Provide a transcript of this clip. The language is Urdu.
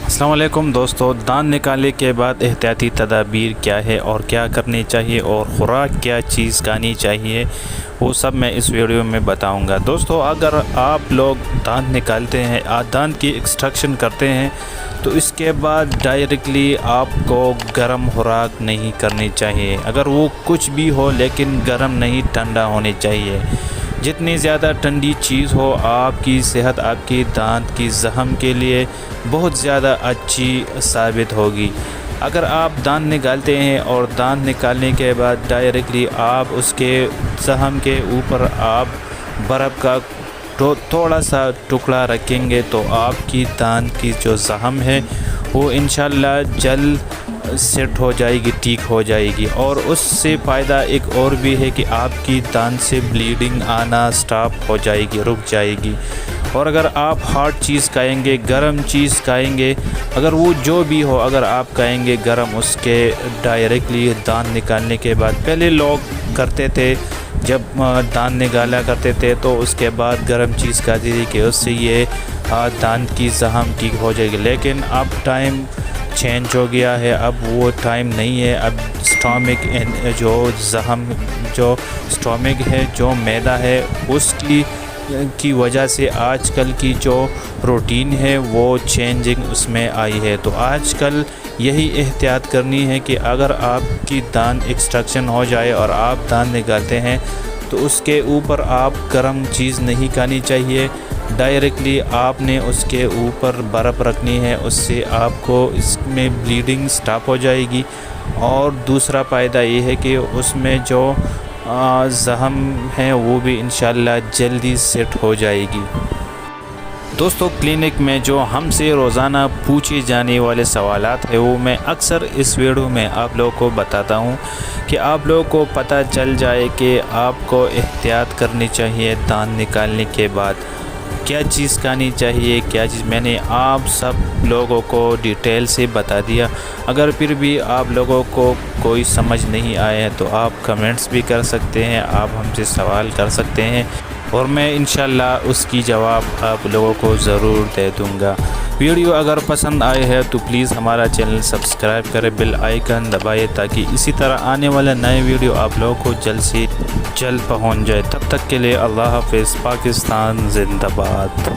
السلام علیکم دوستو، دانت نکالنے کے بعد احتیاطی تدابیر کیا ہے اور کیا کرنی چاہیے اور خوراک کیا چیز کھانی چاہیے، وہ سب میں اس ویڈیو میں بتاؤں گا۔ دوستو، اگر آپ لوگ دانت نکالتے ہیں، دانت کی ایکسٹریکشن کرتے ہیں، تو اس کے بعد ڈائریکٹلی آپ کو گرم خوراک نہیں کرنی چاہیے۔ اگر وہ کچھ بھی ہو لیکن گرم نہیں، ٹھنڈا ہونی چاہیے۔ جتنی زیادہ ٹھنڈی چیز ہو، آپ کی صحت، آپ کی دانت کی زخم کے لیے بہت زیادہ اچھی ثابت ہوگی۔ اگر آپ دانت نکالتے ہیں اور دانت نکالنے کے بعد ڈائریکٹلی آپ اس کے زخم کے اوپر آپ برف کا تھوڑا سا ٹکڑا رکھیں گے، تو آپ کی دانت کی جو زخم ہے وہ انشاءاللہ جلد سیٹ ہو جائے گی، ٹھیک ہو جائے گی۔ اور اس سے فائدہ ایک اور بھی ہے کہ آپ کی دانت سے بلیڈنگ آنا سٹاپ ہو جائے گی، رک جائے گی۔ اور اگر آپ ہارڈ چیز کھائیں گے، گرم چیز کھائیں گے، اگر وہ جو بھی ہو، اگر آپ کھائیں گے گرم، اس کے ڈائریکٹلی دانت نکالنے کے بعد، پہلے لوگ کرتے تھے جب دانت نکالا کرتے تھے تو اس کے بعد گرم چیز کھاتی تھی کہ اس سے یہ دانت کی زخم ٹھیک ہو جائے گی، لیکن اب ٹائم چینج ہو گیا ہے۔ اب وہ ٹائم نہیں ہے۔ اب اسٹامک جو زخم، جو اسٹامک ہے، جو معدہ ہے، اس کی وجہ سے آج کل کی جو روٹین ہے وہ چینجنگ اس میں آئی ہے۔ تو آج کل یہی احتیاط کرنی ہے کہ اگر آپ کی دانت ایکسٹریکشن ہو جائے اور آپ دانت نکالتے ہیں تو اس کے اوپر آپ گرم چیز نہیں کھانی چاہیے۔ ڈائریکٹلی آپ نے اس کے اوپر برف رکھنی ہے، اس سے آپ کو اس میں بلیڈنگ سٹاپ ہو جائے گی۔ اور دوسرا فائدہ یہ ہے کہ اس میں جو زخم ہے وہ بھی انشاءاللہ جلدی سیٹ ہو جائے گی۔ دوستو، کلینک میں جو ہم سے روزانہ پوچھے جانے والے سوالات ہیں وہ میں اکثر اس ویڈیو میں آپ لوگوں کو بتاتا ہوں کہ آپ لوگوں کو پتہ چل جائے کہ آپ کو احتیاط کرنی چاہیے دانت نکالنے کے بعد، کیا چیز کھانی چاہیے، کیا چیز۔ میں نے آپ سب لوگوں کو ڈیٹیل سے بتا دیا۔ اگر پھر بھی آپ لوگوں کو کوئی سمجھ نہیں آئے ہیں تو آپ کمنٹس بھی کر سکتے ہیں، آپ ہم سے سوال کر سکتے ہیں اور میں انشاءاللہ اس کی جواب آپ لوگوں کو ضرور دے دوں گا۔ ویڈیو اگر پسند آئے ہے تو پلیز ہمارا چینل سبسکرائب کریں، بیل آئیکن دبائیں تاکہ اسی طرح آنے والا نئے ویڈیو آپ لوگوں کو جلد سے جلد پہنچ جائے۔ تب تک کے لیے اللہ حافظ۔ پاکستان زندہ باد۔